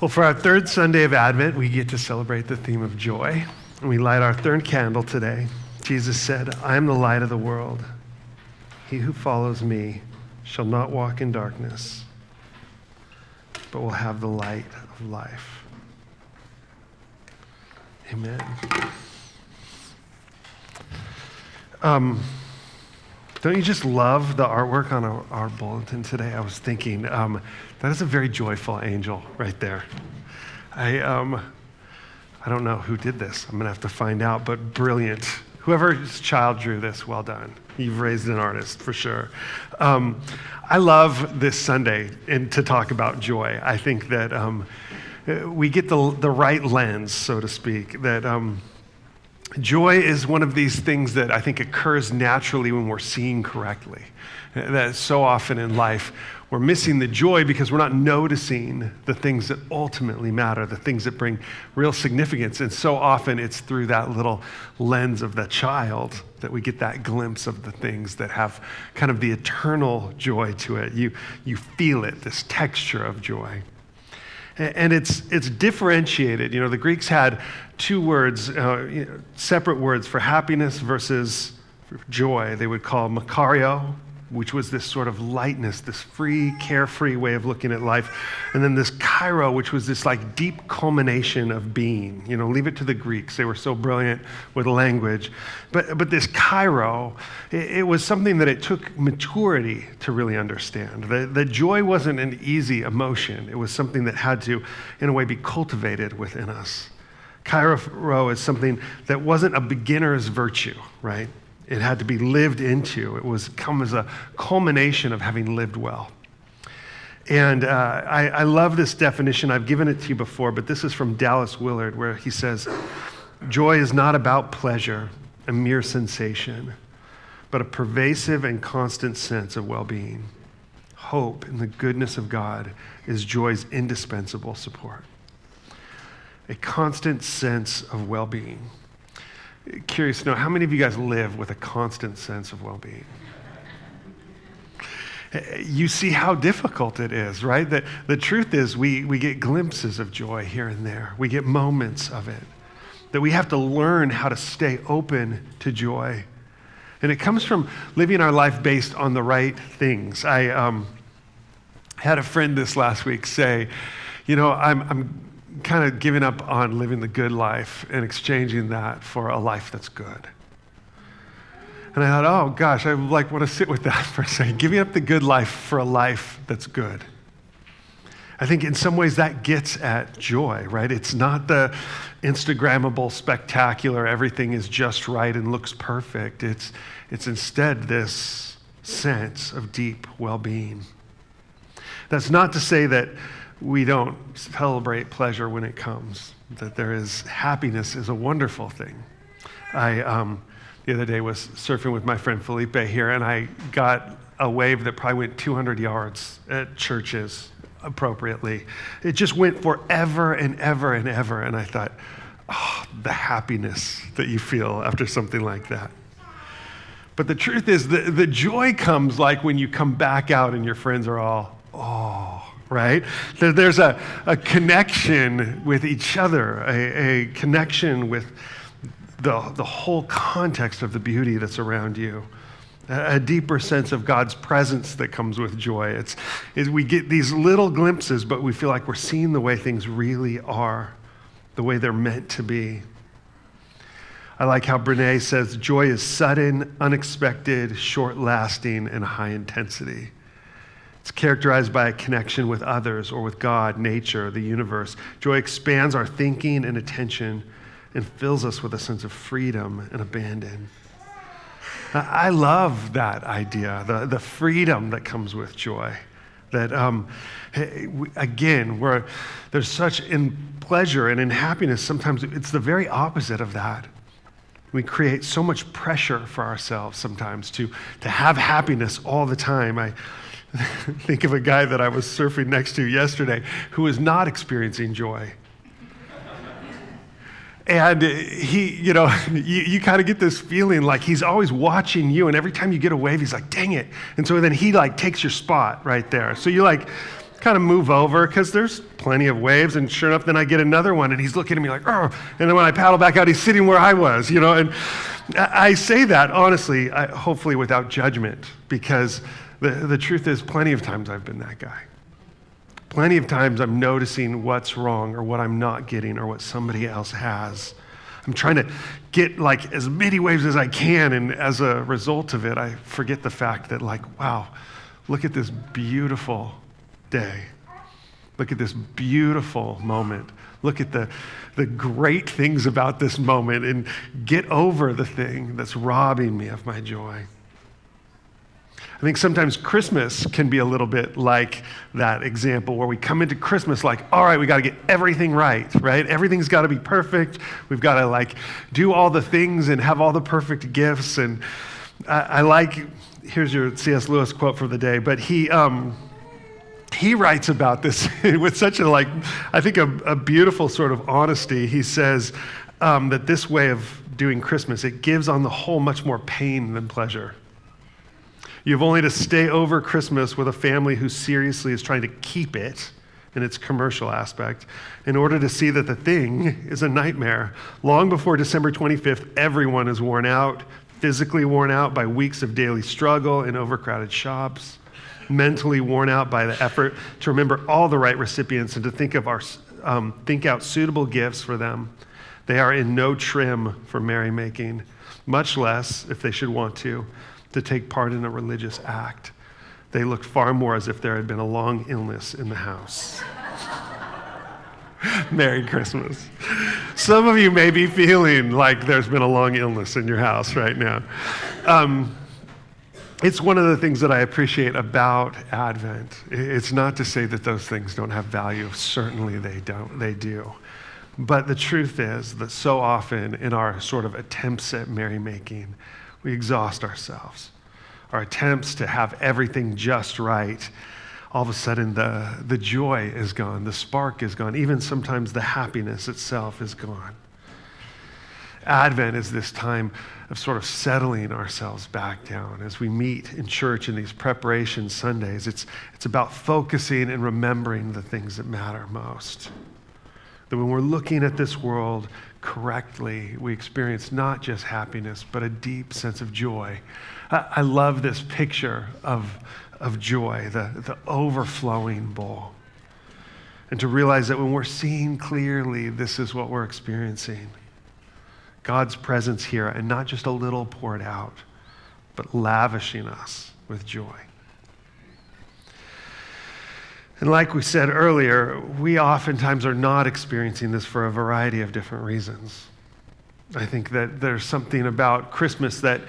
Well, for our third Sunday of Advent, we get to celebrate the theme of joy. And we light our third candle today. Jesus said, "I am the light of the world. He who follows me shall not walk in darkness, but will have the light of life." Amen. Don't you just love the artwork on our bulletin today? I was thinking, that is a very joyful angel right there. I don't know who did this. I'm going to have to find out, but brilliant. Whoever's child drew this, well done. You've raised an artist for sure. I love this Sunday and to talk about joy. I think that we get the right lens, so to speak, that joy is one of these things that I think occurs naturally when we're seeing correctly. That so often in life, we're missing the joy because we're not noticing the things that ultimately matter, the things that bring real significance. And so often it's through that little lens of the child that we get that glimpse of the things that have kind of the eternal joy to it. You feel it, this texture of joy. And it's differentiated. You know, the Greeks had two words, separate words for happiness versus joy. They would call makario, which was this sort of lightness, this free, carefree way of looking at life. And then this kairo, which was this like deep culmination of being. You know, leave it to the Greeks. They were so brilliant with language. But this kairo, it was something that it took maturity to really understand. The joy wasn't an easy emotion. It was something that had to, in a way, be cultivated within us. Kairo is something that wasn't a beginner's virtue, right? It had to be lived into. It was come as a culmination of having lived well. And I love this definition. I've given it to you before, but this is from Dallas Willard, where he says, "Joy is not about pleasure, a mere sensation, but a pervasive and constant sense of well-being. Hope in the goodness of God is joy's indispensable support." A constant sense of well-being. Curious to know, how many of you guys live with a constant sense of well-being? You see how difficult it is, right? The truth is we get glimpses of joy here and there. We get moments of it. That we have to learn how to stay open to joy. And it comes from living our life based on the right things. I had a friend this last week say, you know, I'm kind of giving up on living the good life and exchanging that for a life that's good. And I thought, oh gosh, I want to sit with that for a second. Giving up the good life for a life that's good. I think in some ways that gets at joy, right? It's not the Instagrammable, spectacular, everything is just right and looks perfect. It's instead this sense of deep well-being. That's not to say that we don't celebrate pleasure when it comes, that there is happiness is a wonderful thing. I, the other day, was surfing with my friend Felipe here, and I got a wave that probably went 200 yards at churches appropriately. It just went forever and ever and ever, and I thought, oh, the happiness that you feel after something like that. But the truth is, the joy comes like when you come back out and your friends are all, oh, right? There's a connection with each other, a connection with the whole context of the beauty that's around you, a deeper sense of God's presence that comes with joy. We get these little glimpses, but we feel like we're seeing the way things really are, the way they're meant to be. I like how Brené says, joy is sudden, unexpected, short-lasting, and high intensity. It's characterized by a connection with others or with God, nature, the universe. Joy expands our thinking and attention and fills us with a sense of freedom and abandon. I love that idea, the freedom that comes with joy. That, again, there's such in pleasure and in happiness, sometimes it's the very opposite of that. We create so much pressure for ourselves sometimes to have happiness all the time. I think of a guy that I was surfing next to yesterday who was not experiencing joy. And he, you kind of get this feeling like he's always watching you, and every time you get a wave, he's like, dang it. And so then he takes your spot right there. So you kind of move over because there's plenty of waves, and sure enough, then I get another one, and he's looking at me like, oh, and then when I paddle back out, he's sitting where I was, and I say that honestly, hopefully without judgment, because the truth is plenty of times I've been that guy. Plenty of times I'm noticing what's wrong or what I'm not getting or what somebody else has. I'm trying to get like as many waves as I can, and as a result of it, I forget the fact that wow, look at this beautiful day. Look at this beautiful moment. Look at the great things about this moment, and get over the thing that's robbing me of my joy. I think sometimes Christmas can be a little bit like that example where we come into Christmas like, all right, we got to get everything right? Everything's got to be perfect. We've got to do all the things and have all the perfect gifts. And here's your C.S. Lewis quote for the day, but he writes about this with such I think a beautiful sort of honesty. He says that this way of doing Christmas, it gives on the whole much more pain than pleasure. You have only to stay over Christmas with a family who seriously is trying to keep it in its commercial aspect in order to see that the thing is a nightmare. Long before December 25th, everyone is worn out, physically worn out by weeks of daily struggle in overcrowded shops, mentally worn out by the effort to remember all the right recipients and to think out suitable gifts for them. They are in no trim for merrymaking, much less, if they should want to take part in a religious act. They look far more as if there had been a long illness in the house. Merry Christmas. Some of you may be feeling like there's been a long illness in your house right now. It's one of the things that I appreciate about Advent. It's not to say that those things don't have value. Certainly they don't. They do. But the truth is that so often in our sort of attempts at merrymaking, we exhaust ourselves. Our attempts to have everything just right, all of a sudden the joy is gone, the spark is gone, even sometimes the happiness itself is gone. Advent is this time of sort of settling ourselves back down as we meet in church in these preparation Sundays. It's about focusing and remembering the things that matter most. That when we're looking at this world correctly, we experience not just happiness, but a deep sense of joy. I love this picture of joy, the overflowing bowl. And to realize that when we're seeing clearly, this is what we're experiencing. God's presence here, and not just a little poured out, but lavishing us with joy. And like we said earlier, we oftentimes are not experiencing this for a variety of different reasons. I think that there's something about Christmas that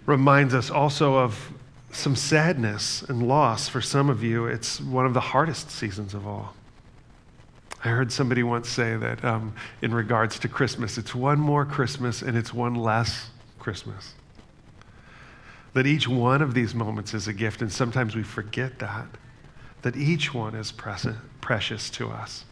reminds us also of some sadness and loss. For some of you, it's one of the hardest seasons of all. I heard somebody once say that in regards to Christmas, it's one more Christmas and it's one less Christmas. That each one of these moments is a gift, and sometimes we forget that each one is precious to us.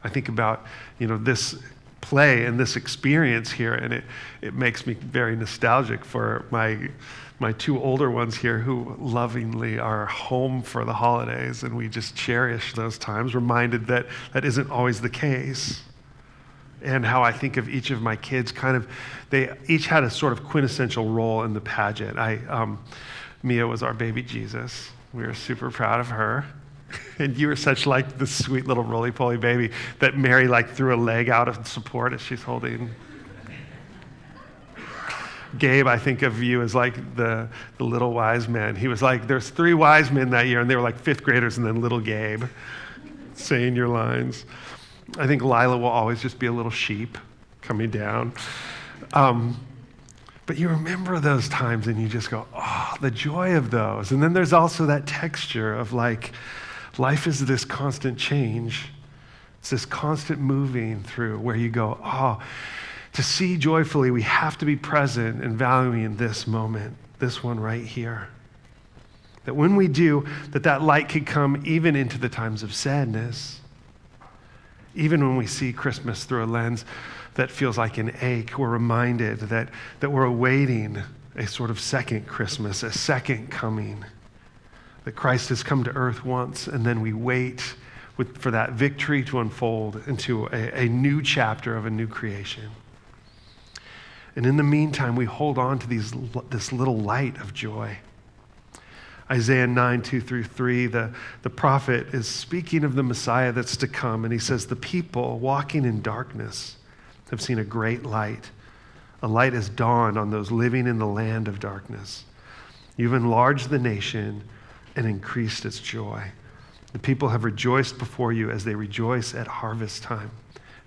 I think about, this play and this experience here, and it makes me very nostalgic for my two older ones here who lovingly are home for the holidays, and we just cherish those times, reminded that that isn't always the case. And how I think of each of my kids, they each had a sort of quintessential role in the pageant. Mia was our baby Jesus. We were super proud of her. And you were such the sweet little roly-poly baby that Mary threw a leg out of support as she's holding. Gabe, I think of you as the little wise man. He was there's 3 wise men that year, and they were 5th graders, and then little Gabe saying your lines. I think Lila will always just be a little sheep coming down. But you remember those times and you just go, oh, the joy of those. And then there's also that texture of life is this constant change. It's this constant moving through where you go, oh, to see joyfully, we have to be present and valuing this moment, this one right here. That when we do, that light could come even into the times of sadness. Even when we see Christmas through a lens that feels like an ache, we're reminded that we're awaiting a sort of second Christmas, a second coming, that Christ has come to earth once, and then we wait for that victory to unfold into a new chapter of a new creation. And in the meantime, we hold on to this little light of joy. Isaiah 9, 2-3, the prophet is speaking of the Messiah that's to come, and he says, the people walking in darkness have seen a great light. A light has dawned on those living in the land of darkness. You've enlarged the nation and increased its joy. The people have rejoiced before you as they rejoice at harvest time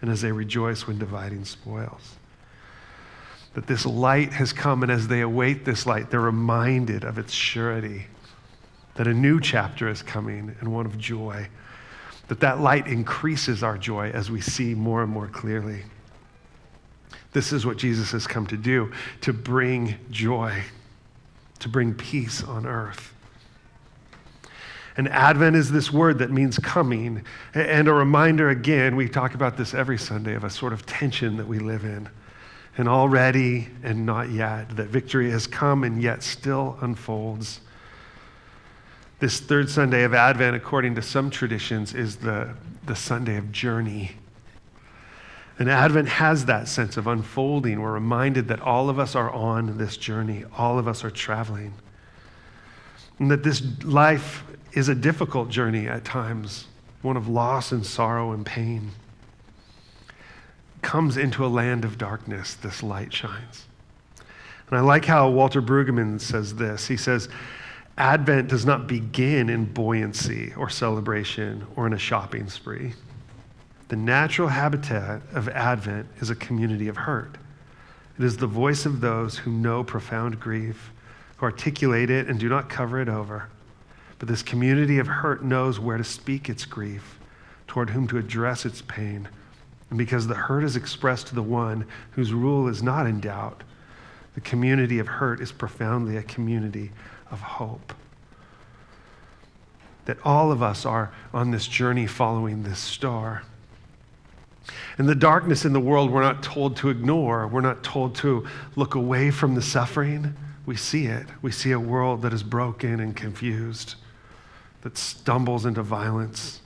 and as they rejoice when dividing spoils. That this light has come, and as they await this light, they're reminded of its surety, that a new chapter is coming, and one of joy, that light increases our joy as we see more and more clearly. This is what Jesus has come to do, to bring joy, to bring peace on earth. And Advent is this word that means coming, and a reminder again, we talk about this every Sunday, of a sort of tension that we live in. And already and not yet, that victory has come and yet still unfolds. This third Sunday of Advent, according to some traditions, is the Sunday of journey. And Advent has that sense of unfolding. We're reminded that all of us are on this journey. All of us are traveling. And that this life is a difficult journey at times, one of loss and sorrow and pain. Comes into a land of darkness, this light shines. And I like how Walter Brueggemann says this. He says, Advent does not begin in buoyancy or celebration or in a shopping spree. The natural habitat of Advent is a community of hurt. It is the voice of those who know profound grief, who articulate it and do not cover it over. But this community of hurt knows where to speak its grief, toward whom to address its pain. And because the hurt is expressed to the one whose rule is not in doubt, the community of hurt is profoundly a community of hope. That all of us are on this journey following this star. And the darkness in the world we're not told to ignore. We're not told to look away from the suffering. We see it. We see a world that is broken and confused, that stumbles into violence.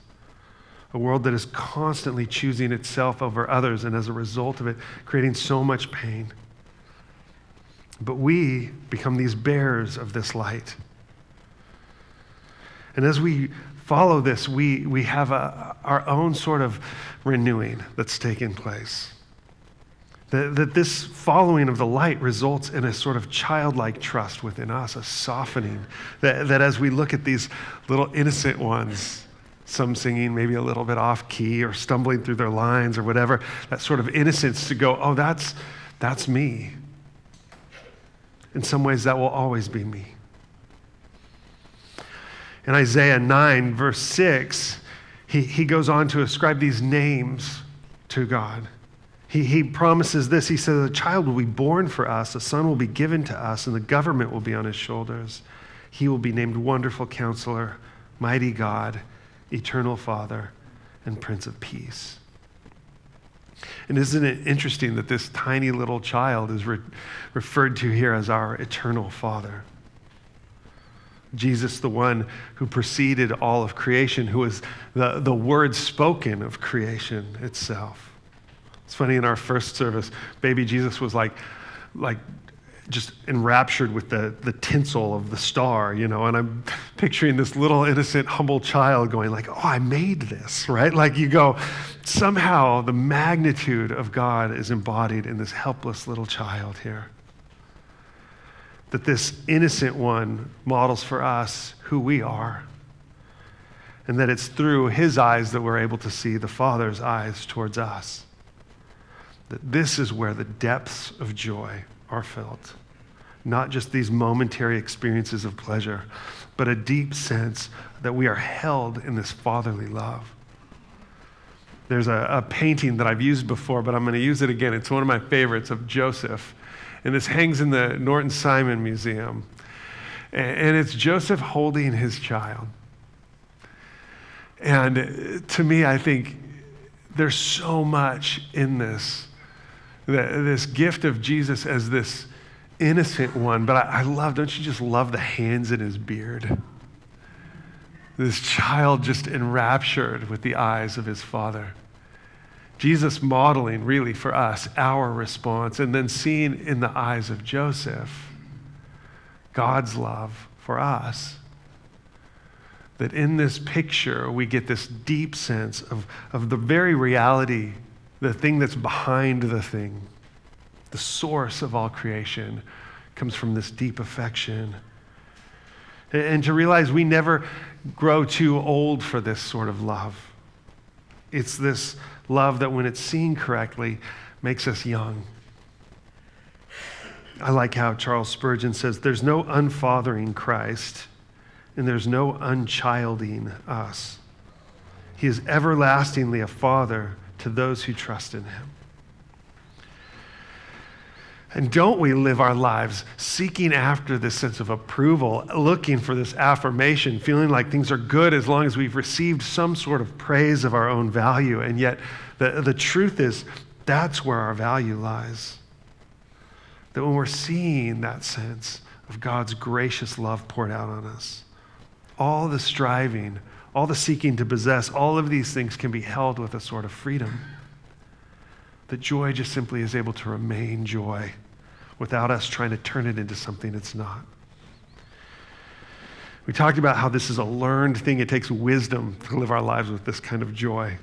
A world that is constantly choosing itself over others, and as a result of it, creating so much pain. But we become these bearers of this light. And as we follow this, we have our own sort of renewing that's taking place. That this following of the light results in a sort of childlike trust within us, a softening. That as we look at these little innocent ones, some singing maybe a little bit off key or stumbling through their lines or whatever, that sort of innocence to go, oh, that's me. In some ways, that will always be me. In Isaiah 9, verse 6, he goes on to ascribe these names to God. He promises this. He says, a child will be born for us, a son will be given to us, and the government will be on his shoulders. He will be named Wonderful Counselor, Mighty God, Eternal Father, and Prince of Peace. And isn't it interesting that this tiny little child is referred to here as our eternal Father? Jesus, the one who preceded all of creation, who is the word spoken of creation itself. It's funny, in our first service, baby Jesus was like just enraptured with the tinsel of the star, and I'm picturing this little innocent, humble child going like, oh, I made this, right? Like you go, somehow the magnitude of God is embodied in this helpless little child here. That this innocent one models for us who we are. And that it's through his eyes that we're able to see the Father's eyes towards us. That this is where the depths of joy are felt. Not just these momentary experiences of pleasure, but a deep sense that we are held in this fatherly love. There's a painting that I've used before, but I'm going to use it again. It's one of my favorites, of Joseph. And this hangs in the Norton Simon Museum. And it's Joseph holding his child. And to me, I think there's so much in this. This gift of Jesus as this innocent one. But I love, don't you just love the hands in his beard? This child just enraptured with the eyes of his father. Jesus modeling really for us our response, and then seeing in the eyes of Joseph God's love for us. That in this picture we get this deep sense of the very reality, the thing that's behind the thing. The source of all creation comes from this deep affection. And to realize we never grow too old for this sort of love. It's this love that when it's seen correctly makes us young. I like how Charles Spurgeon says, there's no unfathering Christ and there's no unchilding us. He is everlastingly a father to those who trust in him. And don't we live our lives seeking after this sense of approval, looking for this affirmation, feeling like things are good as long as we've received some sort of praise of our own value. And yet the truth is that's where our value lies. That when we're seeing that sense of God's gracious love poured out on us, all the striving, all the seeking to possess, all of these things can be held with a sort of freedom. That joy just simply is able to remain joy without us trying to turn it into something it's not. We talked about how this is a learned thing. It takes wisdom to live our lives with this kind of joy.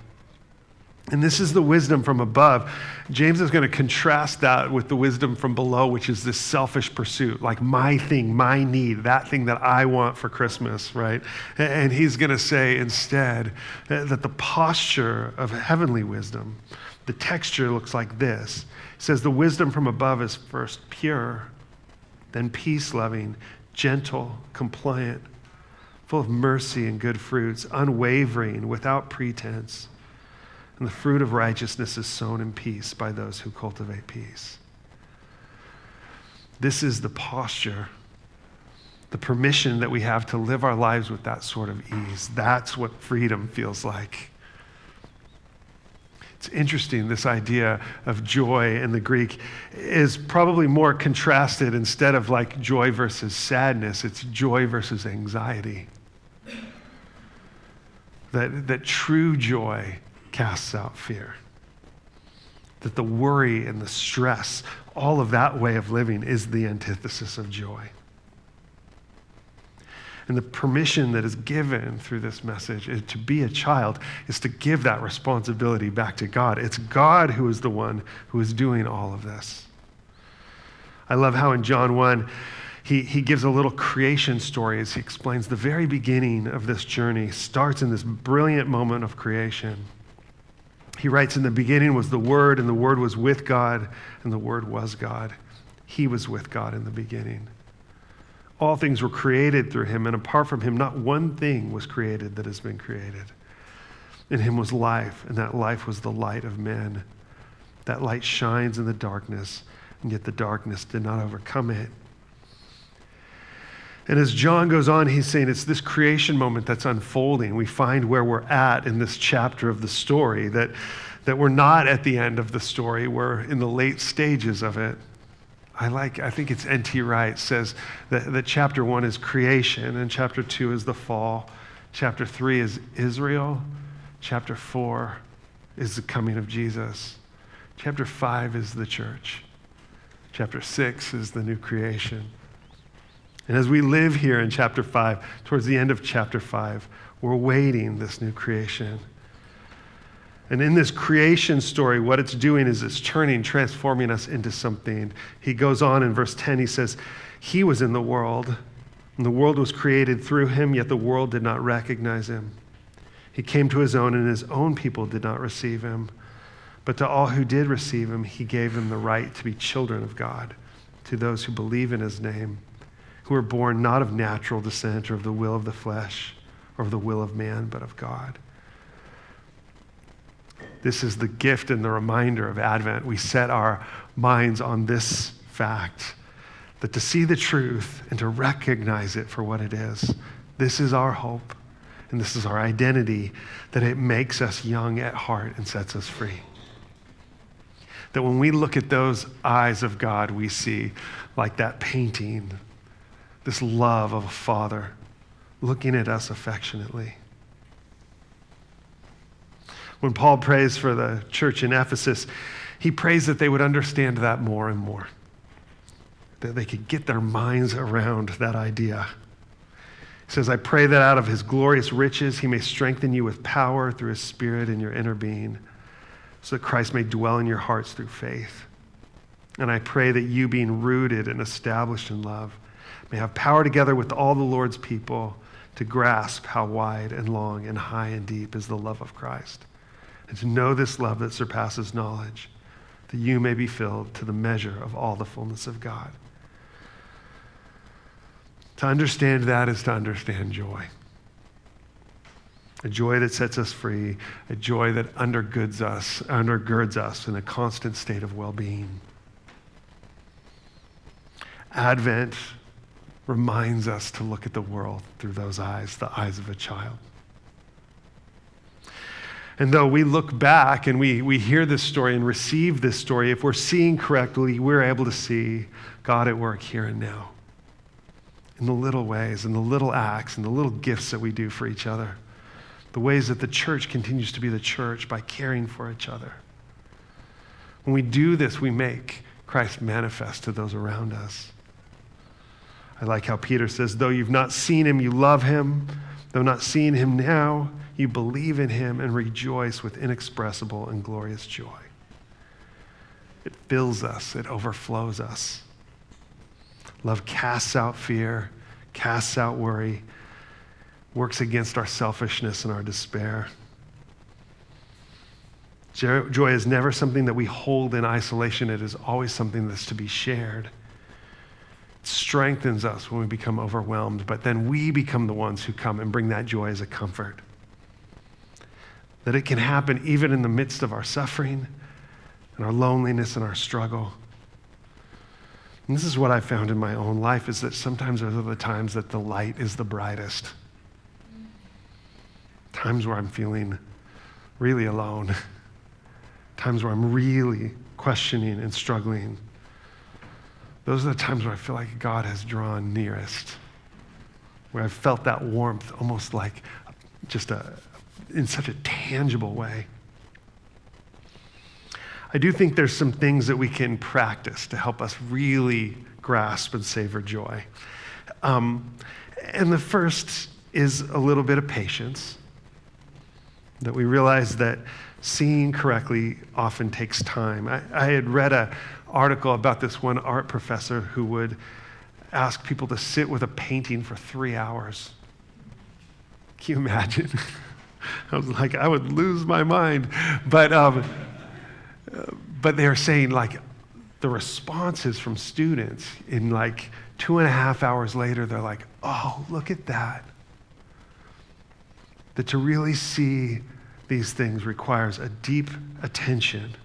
And this is the wisdom from above. James is going to contrast that with the wisdom from below, which is this selfish pursuit, like my thing, my need, that thing that I want for Christmas, right? And he's going to say instead that the posture of heavenly wisdom, the texture looks like this. He says the wisdom from above is first pure, then peace-loving, gentle, compliant, full of mercy and good fruits, unwavering, without pretense. And the fruit of righteousness is sown in peace by those who cultivate peace. This is the posture, the permission that we have to live our lives with that sort of ease. That's what freedom feels like. It's interesting, this idea of joy in the Greek is probably more contrasted. Instead of like joy versus sadness, it's joy versus anxiety. That true joy casts out fear. That the worry and the stress, all of that way of living is the antithesis of joy. And the permission that is given through this message is to be a child is to give that responsibility back to God. It's God who is the one who is doing all of this. I love how in John 1, he gives a little creation story as he explains the very beginning of this journey starts in this brilliant moment of creation. He writes, in the beginning was the Word, and the Word was with God, and the Word was God. He was with God in the beginning. All things were created through him, and apart from him, not one thing was created that has been created. In him was life, and that life was the light of men. That light shines in the darkness, and yet the darkness did not overcome it. And as John goes on, he's saying it's this creation moment that's unfolding. We find where we're at in this chapter of the story, that we're not at the end of the story. We're in the late stages of it. I think it's N.T. Wright says that chapter 1 is creation, and chapter 2 is the fall. Chapter 3 is Israel. Chapter 4 is the coming of Jesus. Chapter 5 is the church. Chapter 6 is the new creation. And as we live here in chapter 5, towards the end of chapter 5, we're waiting this new creation. And in this creation story, what it's doing is it's transforming us into something. He goes on in verse 10, he says, he was in the world, and the world was created through him, yet the world did not recognize him. He came to his own, and his own people did not receive him. But to all who did receive him, he gave them the right to be children of God, to those who believe in his name, who were born not of natural descent or of the will of the flesh or of the will of man, but of God. This is the gift and the reminder of Advent. We set our minds on this fact, that to see the truth and to recognize it for what it is, this is our hope and this is our identity, that it makes us young at heart and sets us free. That when we look at those eyes of God, we see, like that painting, this love of a father looking at us affectionately. When Paul prays for the church in Ephesus, he prays that they would understand that more and more, that they could get their minds around that idea. He says, I pray that out of his glorious riches, he may strengthen you with power through his Spirit in your inner being, so that Christ may dwell in your hearts through faith. And I pray that you, being rooted and established in love, may have power together with all the Lord's people to grasp how wide and long and high and deep is the love of Christ, and to know this love that surpasses knowledge, that you may be filled to the measure of all the fullness of God. To understand that is to understand joy. A joy that sets us free, a joy that undergirds us in a constant state of well-being. Advent reminds us to look at the world through those eyes, the eyes of a child. And though we look back and we hear this story and receive this story, if we're seeing correctly, we're able to see God at work here and now. In the little ways, in the little acts, and the little gifts that we do for each other. The ways that the church continues to be the church by caring for each other. When we do this, we make Christ manifest to those around us. I like how Peter says, though you've not seen him, you love him. Though not seeing him now, you believe in him and rejoice with inexpressible and glorious joy. It fills us, it overflows us. Love casts out fear, casts out worry, works against our selfishness and our despair. Joy is never something that we hold in isolation. It is always something that's to be shared. It strengthens us when we become overwhelmed, but then we become the ones who come and bring that joy as a comfort. That it can happen even in the midst of our suffering and our loneliness and our struggle. And this is what I found in my own life, is that sometimes those are the times that the light is the brightest. Times where I'm feeling really alone. Times where I'm really questioning and struggling. Those are the times where I feel like God has drawn nearest. Where I've felt that warmth almost like in such a tangible way. I do think there's some things that we can practice to help us really grasp and savor joy. And the first is a little bit of patience. That we realize that seeing correctly often takes time. I had read an article about this one art professor who would ask people to sit with a painting for 3 hours. Can you imagine? I was like, I would lose my mind. But they were saying, like, the responses from students in like 2.5 hours later, they're like, oh, look at that. That to really see these things requires a deep attention.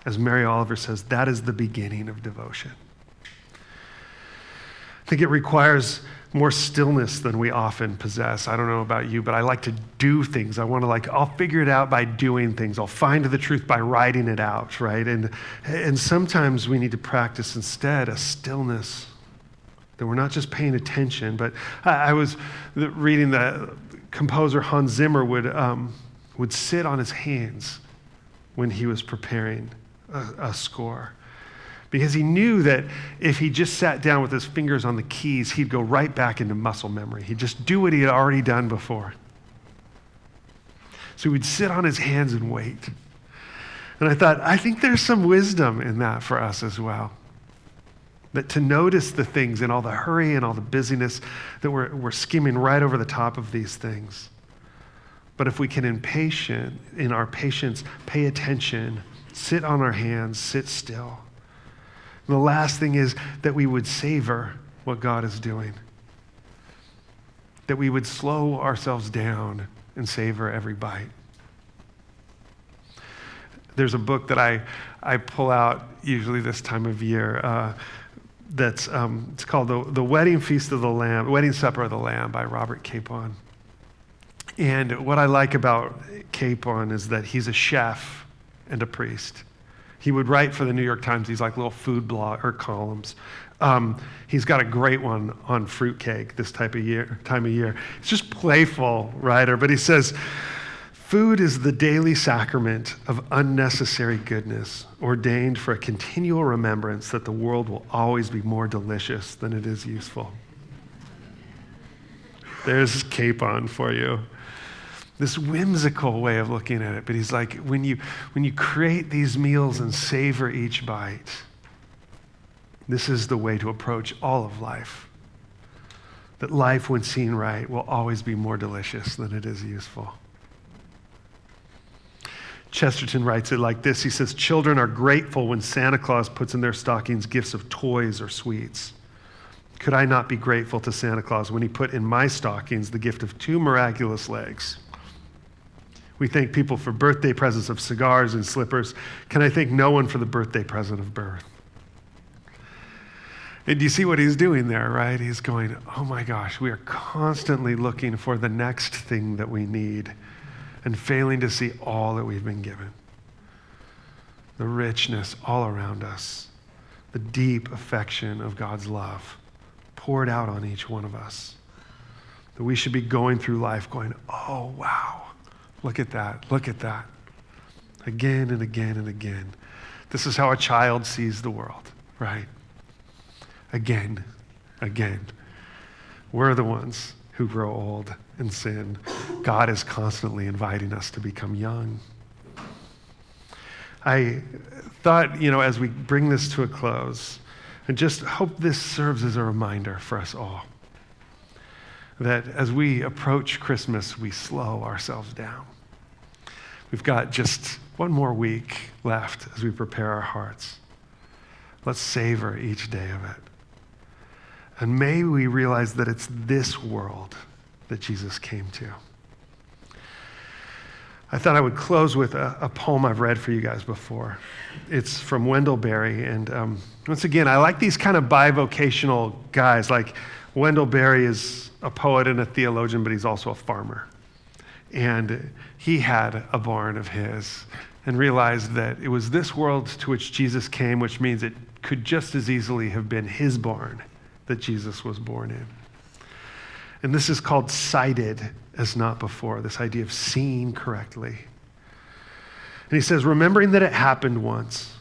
As Mary Oliver says, that is the beginning of devotion. I think it requires more stillness than we often possess. I don't know about you, but I like to do things. I'll figure it out by doing things. I'll find the truth by writing it out, right? And sometimes we need to practice instead a stillness, that we're not just paying attention. But I was reading that composer Hans Zimmer would sit on his hands when he was preparing a score. Because he knew that if he just sat down with his fingers on the keys, he'd go right back into muscle memory. He'd just do what he had already done before. So he'd sit on his hands and wait. And I thought, I think there's some wisdom in that for us as well. That to notice the things in all the hurry and all the busyness, that we're skimming right over the top of these things. But if we can in our patience, pay attention, sit on our hands, sit still. The last thing is that we would savor what God is doing. That we would slow ourselves down and savor every bite. There's a book that I pull out usually this time of year it's called The Wedding Feast of the Lamb, Wedding Supper of the Lamb by Robert Capon. And what I like about Capon is that he's a chef and a priest. He would write for the New York Times these like little food blog or columns He's got a great one on fruitcake this time of year. It's just playful, writer, but he says, food is the daily sacrament of unnecessary goodness, ordained for a continual remembrance that the world will always be more delicious than it is useful. There's capon for you. This whimsical way of looking at it, but he's like, when you create these meals and savor each bite, this is the way to approach all of life. That life, when seen right, will always be more delicious than it is useful. Chesterton writes it like this. He says, children are grateful when Santa Claus puts in their stockings gifts of toys or sweets. Could I not be grateful to Santa Claus when he put in my stockings the gift of 2 miraculous legs? We thank people for birthday presents of cigars and slippers. Can I thank no one for the birthday present of birth? And do you see what he's doing there, right? He's going, oh my gosh, we are constantly looking for the next thing that we need and failing to see all that we've been given. The richness all around us, the deep affection of God's love poured out on each one of us. That we should be going through life going, oh wow, look at that, again and again and again. This is how a child sees the world, right? Again. We're the ones who grow old and sin. God is constantly inviting us to become young. I thought, as we bring this to a close, and just hope this serves as a reminder for us all, that as we approach Christmas, we slow ourselves down. We've got just one more week left as we prepare our hearts. Let's savor each day of it. And may we realize that it's this world that Jesus came to. I thought I would close with a poem I've read for you guys before. It's from Wendell Berry. And once again, I like these kind of bivocational guys. Like Wendell Berry is a poet and a theologian, but he's also a farmer. And he had a barn of his and realized that it was this world to which Jesus came, which means it could just as easily have been his barn that Jesus was born in. And this is called sighted as not before, this idea of seeing correctly. And he says, remembering that it happened once,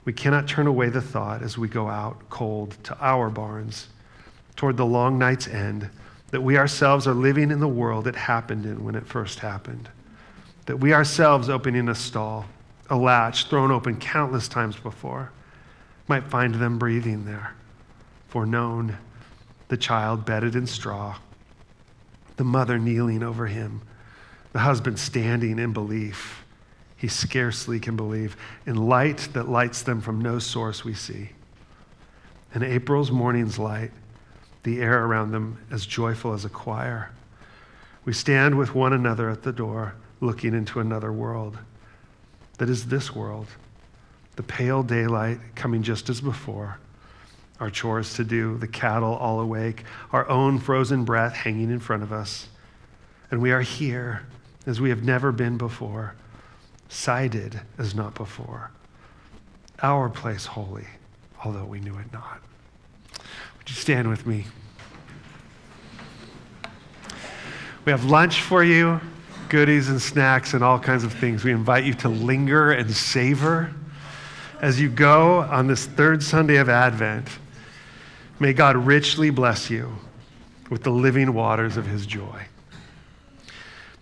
we cannot turn away the thought as we go out cold to our barns toward the long night's end, that we ourselves are living in the world it happened in when it first happened, that we ourselves opening a stall, a latch thrown open countless times before, might find them breathing there, foreknown, the child bedded in straw, the mother kneeling over him, the husband standing in belief. He scarcely can believe in light that lights them from no source we see. In April's morning's light, the air around them as joyful as a choir. We stand with one another at the door, looking into another world. That is this world, the pale daylight coming just as before, our chores to do, the cattle all awake, our own frozen breath hanging in front of us. And we are here as we have never been before, sighted as not before, our place holy, although we knew it not. Would you stand with me? We have lunch for you, goodies and snacks and all kinds of things. We invite you to linger and savor as you go on this third Sunday of Advent. May God richly bless you with the living waters of his joy.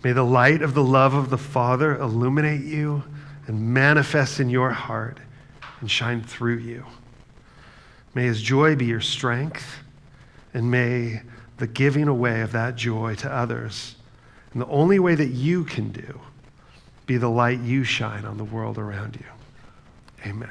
May the light of the love of the Father illuminate you and manifest in your heart and shine through you. May his joy be your strength, and may the giving away of that joy to others, and the only way that you can do, be the light you shine on the world around you. Amen.